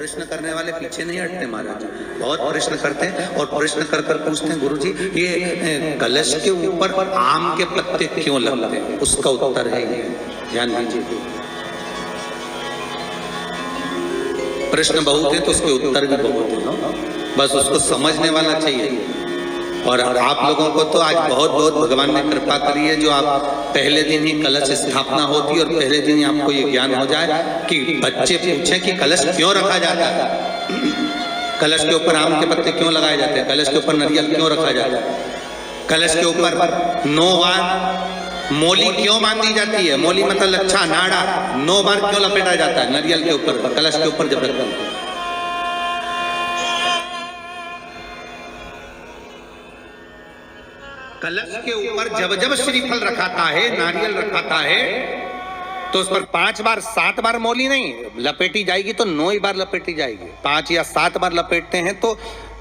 प्रश्न करने वाले पीछे नहीं हटते महाराज, बहुत प्रश्न करते हैं और प्रश्न कर कर पूछते हैं गुरुजी ये कलश के ऊपर आम के पत्ते क्यों लगते हैं, उसका उत्तर है ये, ध्यान दीजिए। प्रश्न बहुत है तो उसके उत्तर भी बहुत है, बस उसको समझने वाला चाहिए। और आप लोगों को तो आज बहुत बहुत भगवान ने कृपा करी है, जो आप पहले दिन ही कलश स्थापना होती है और पहले दिन ही आपको ये ज्ञान हो जाए कि बच्चे पूछें कि कलश क्यों रखा जाता है, कलश के ऊपर आम के पत्ते क्यों लगाए जाते हैं, कलश के ऊपर नारियल क्यों रखा जाता है, कलश के ऊपर 9 बार मोली क्यों बांधी जाती है, मोली मतलब अच्छा नाड़ा 9 बार क्यों लपेटा जाता है नारियल के ऊपर, कलश के ऊपर जब रखते हैं। कलश के ऊपर जब जब श्रीफल रखाता है, नारियल रखाता है, तो उस पर 5 बार 7 बार मोली नहीं लपेटी जाएगी, तो 9 ही बार लपेटी जाएगी। 5 या 7 बार लपेटते हैं तो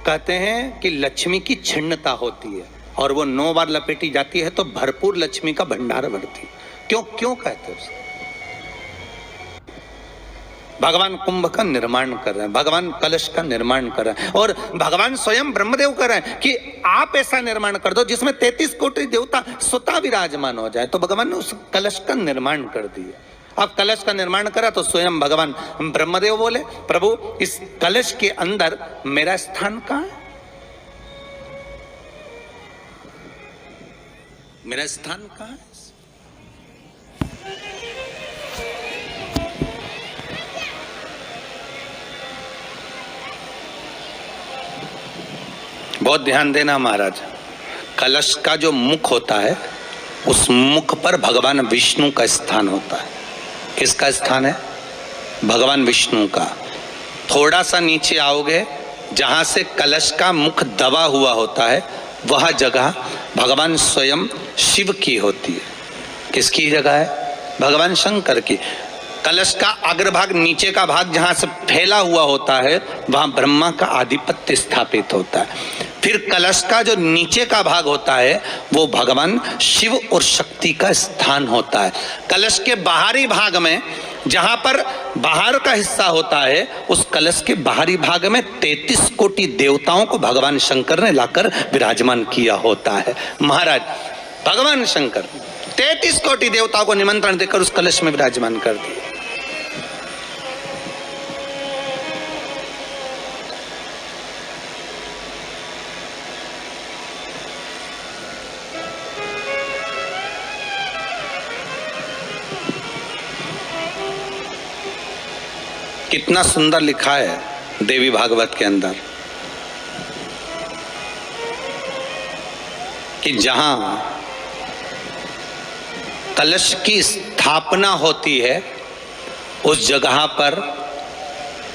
कहते हैं कि लक्ष्मी की छिन्नता होती है, और वो 9 बार लपेटी जाती है तो भरपूर लक्ष्मी का भंडार बढ़ती है। क्यों क्यों कहते हैं उसको? भगवान कुंभ का निर्माण कर रहे हैं, भगवान कलश का निर्माण कर रहे हैं, और भगवान स्वयं ब्रह्मदेव कर रहे हैं कि आप ऐसा निर्माण कर दो जिसमें 33 कोटि देवता स्वतः विराजमान हो जाए। तो भगवान ने उस कलश का निर्माण कर दिया। अब कलश का निर्माण करा तो स्वयं भगवान ब्रह्मदेव बोले, प्रभु इस कलश के अंदर मेरा स्थान कहाँ है, मेरा स्थान कहाँ है? बहुत ध्यान देना महाराज, कलश का जो मुख होता है उस मुख पर भगवान विष्णु का स्थान होता है। किसका स्थान है? भगवान विष्णु का। थोड़ा सा नीचे आओगे, जहां से कलश का मुख दबा हुआ होता है वह जगह भगवान स्वयं शिव की होती है। किसकी जगह है? भगवान शंकर की। कलश का अग्रभाग, नीचे का भाग जहां से फैला हुआ होता है वहां ब्रह्मा का आधिपत्य स्थापित होता है। फिर कलश का जो नीचे का भाग होता है वो भगवान शिव और शक्ति का स्थान होता है। कलश के बाहरी भाग में, जहां पर बाहर का हिस्सा होता है, उस कलश के बाहरी भाग में 33 कोटि देवताओं को भगवान शंकर ने लाकर विराजमान किया होता है। महाराज भगवान शंकर 33 कोटि देवताओं को निमंत्रण देकर उस कलश में विराजमान कर दिया। कितना सुंदर लिखा है देवी भागवत के अंदर कि जहां कलश की स्थापना होती है उस जगह पर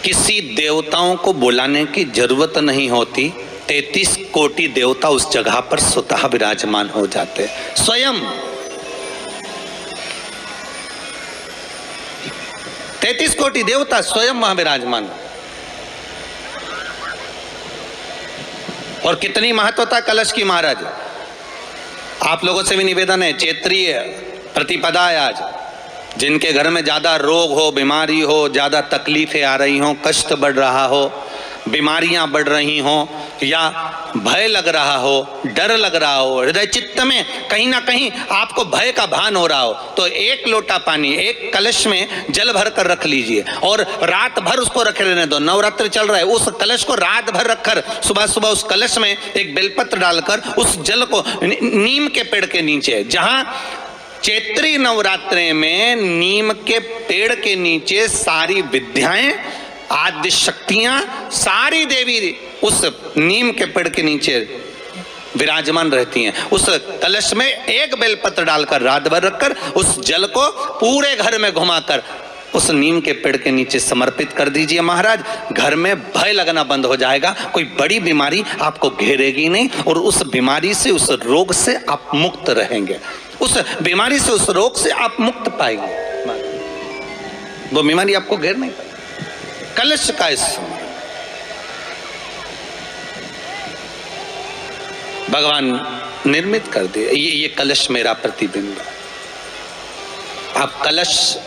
किसी देवताओं को बुलाने की जरूरत नहीं होती। 33 कोटि देवता उस जगह पर स्वतः विराजमान हो जाते हैं। स्वयं 33 कोटि देवता स्वयं वहां विराजमान। और कितनी महत्वता कलश की महाराज। आप लोगों से भी निवेदन है, चैत्रीय प्रतिपदा है आज, जिनके घर में ज्यादा रोग हो, बीमारी हो, ज्यादा तकलीफें आ रही हो, कष्ट बढ़ रहा हो, बीमारियां बढ़ रही हो, या भय लग रहा हो, डर लग रहा हो, हृदय चित्त में कहीं ना कहीं आपको भय का भान हो रहा हो, तो 1 लोटा पानी, एक कलश में जल भर कर रख लीजिए और रात भर उसको रखे रहने दो। नवरात्र चल रहा है, उस कलश को रात भर रखकर सुबह सुबह उस कलश में एक बेलपत्र डालकर उस जल को नीम के पेड़ के नीचे, जहां चैत्री नवरात्रे में नीम के पेड़ के नीचे सारी विद्याएं, आदि शक्तियां, सारी देवी उस नीम के पेड़ के नीचे विराजमान रहती हैं। उस कलश में एक बेलपत्र डालकर रात भर रखकर उस जल को पूरे घर में घुमाकर उस नीम के पेड़ के नीचे समर्पित कर दीजिए महाराज। घर में भय लगना बंद हो जाएगा, कोई बड़ी बीमारी आपको घेरेगी नहीं, और उस बीमारी से, उस रोग से आप मुक्त रहेंगे। उस बीमारी से, उस रोग से आप मुक्त पाएंगे, वो बीमारी आपको घेर नहीं पाएगी। कलश का इस भगवान निर्मित कर दिया। ये कलश मेरा प्रतिबिंब है। आप कलश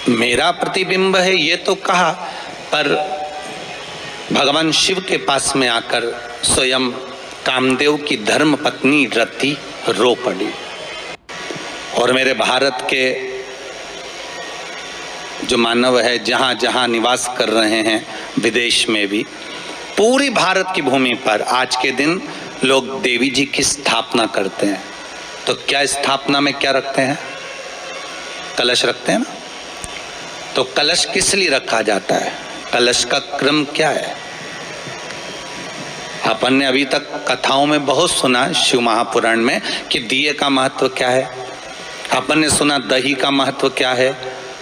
मेरा प्रतिबिंब है ये तो कहा, पर भगवान शिव के पास में आकर स्वयं कामदेव की धर्म पत्नी रति रो पड़ी। और मेरे भारत के जो मानव है जहाँ जहाँ निवास कर रहे हैं, विदेश में भी, पूरी भारत की भूमि पर आज के दिन लोग देवी जी की स्थापना करते हैं। तो क्या स्थापना में क्या रखते हैं? कलश रखते हैं ना। तो कलश किस लिए रखा जाता है? कलश का क्रम क्या है? अपन ने अभी तक कथाओं में बहुत सुना, शिव महापुराण में, कि दिए का महत्व क्या है। अपन ने सुना दही का महत्व क्या है,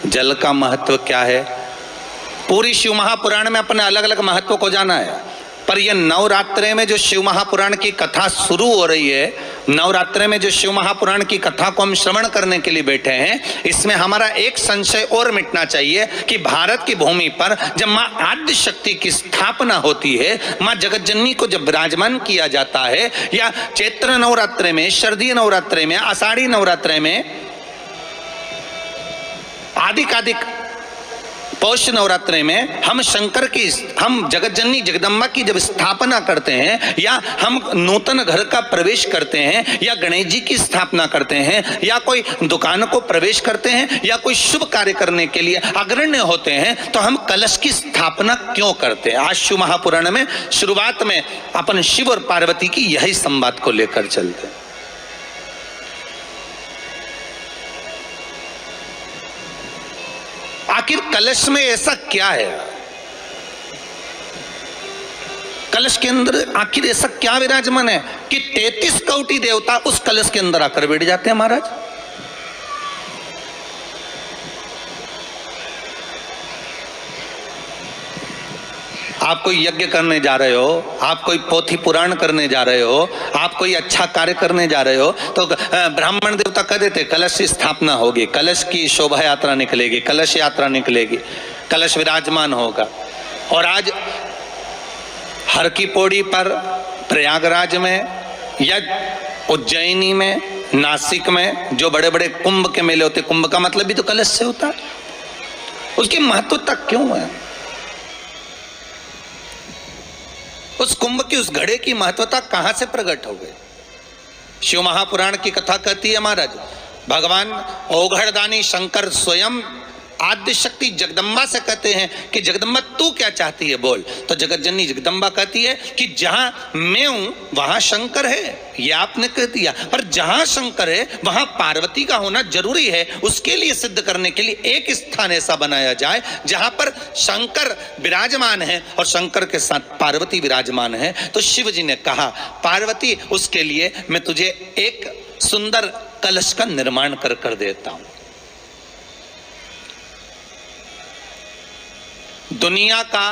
जल का महत्व क्या है। पूरी शिव महापुराण में अपने अलग अलग महत्व को जाना है। पर यह नवरात्रे में जो शिव महापुराण की कथा शुरू हो रही है, नवरात्रे में जो शिव महापुराण की कथा को हम श्रवण करने के लिए बैठे हैं, इसमें हमारा एक संशय और मिटना चाहिए कि भारत की भूमि पर जब माँ आद्य शक्ति की स्थापना होती है, माँ जगतजननी को जब विराजमान किया जाता है, या चैत्र नवरात्रे में, शरदीय नवरात्रे में, आषाढ़ी नवरात्रे में, आदिकादिक पौष नवरात्रे में हम शंकर की, हम जगतजननी जगदम्बा की जब स्थापना करते हैं, या हम नूतन घर का प्रवेश करते हैं, या गणेश जी की स्थापना करते हैं, या कोई दुकान को प्रवेश करते हैं, या कोई शुभ कार्य करने के लिए अग्रण्य होते हैं, तो हम कलश की स्थापना क्यों करते हैं? आज शिव महापुराण में शुरुआत में अपन शिव और पार्वती की यही संवाद को लेकर चलते हैं। आखिर कलश में ऐसा क्या है? कलश के अंदर आखिर ऐसा क्या विराजमान है कि 33 कोटि देवता उस कलश के अंदर आकर बैठ जाते हैं? महाराज, आप कोई यज्ञ करने जा रहे हो, आप कोई पोथी पुराण करने जा रहे हो, आप कोई अच्छा कार्य करने जा रहे हो, तो ब्राह्मण देवता कह देते कलश की स्थापना होगी, कलश की शोभा यात्रा निकलेगी, कलश यात्रा निकलेगी, कलश विराजमान होगा। और आज हर की पौड़ी पर, प्रयागराज में, या उज्जैनी में, नासिक में जो बड़े बड़े कुंभ के मेले होते, कुंभ का मतलब भी तो कलश से होता है। उसकी महत्वता क्यों है? उस कुंभ की, उस घड़े की महत्वता कहां से प्रकट हो गई? शिव महापुराण की कथा कहती है महाराज, भगवान ओघड़दानी शंकर स्वयं आद्य शक्ति जगदम्बा से कहते हैं कि जगदम्बा तू क्या चाहती है बोल। तो जगतजननी जगदम्बा कहती है कि जहां मैं हूं वहां शंकर है। ये आपने कह दिया, पर जहां शंकर है वहां पार्वती का होना जरूरी है। उसके लिए सिद्ध करने के लिए एक स्थान ऐसा बनाया जाए जहां पर शंकर विराजमान है और शंकर के साथ पार्वती विराजमान है। तो शिव जी ने कहा, पार्वती, उसके लिए मैं तुझे एक सुंदर कलश का निर्माण कर देता हूं। दुनिया का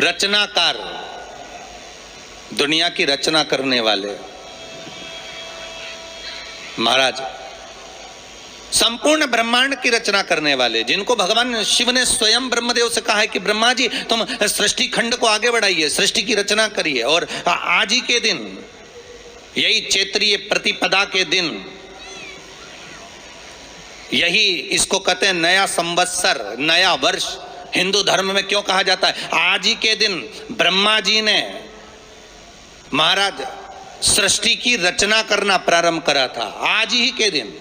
रचनाकार, दुनिया की रचना करने वाले महाराज, संपूर्ण ब्रह्मांड की रचना करने वाले, जिनको भगवान शिव ने स्वयं ब्रह्मदेव से कहा है कि ब्रह्मा जी तुम सृष्टि खंड को आगे बढ़ाइए, सृष्टि की रचना करिए। और आज ही के दिन, यही चैत्रीय प्रतिपदा के दिन, यही इसको कहते हैं नया संवत्सर, नया वर्ष। हिंदू धर्म में क्यों कहा जाता है? आज ही के दिन ब्रह्मा जी ने महाराज सृष्टि की रचना करना प्रारंभ करा था, आज ही के दिन।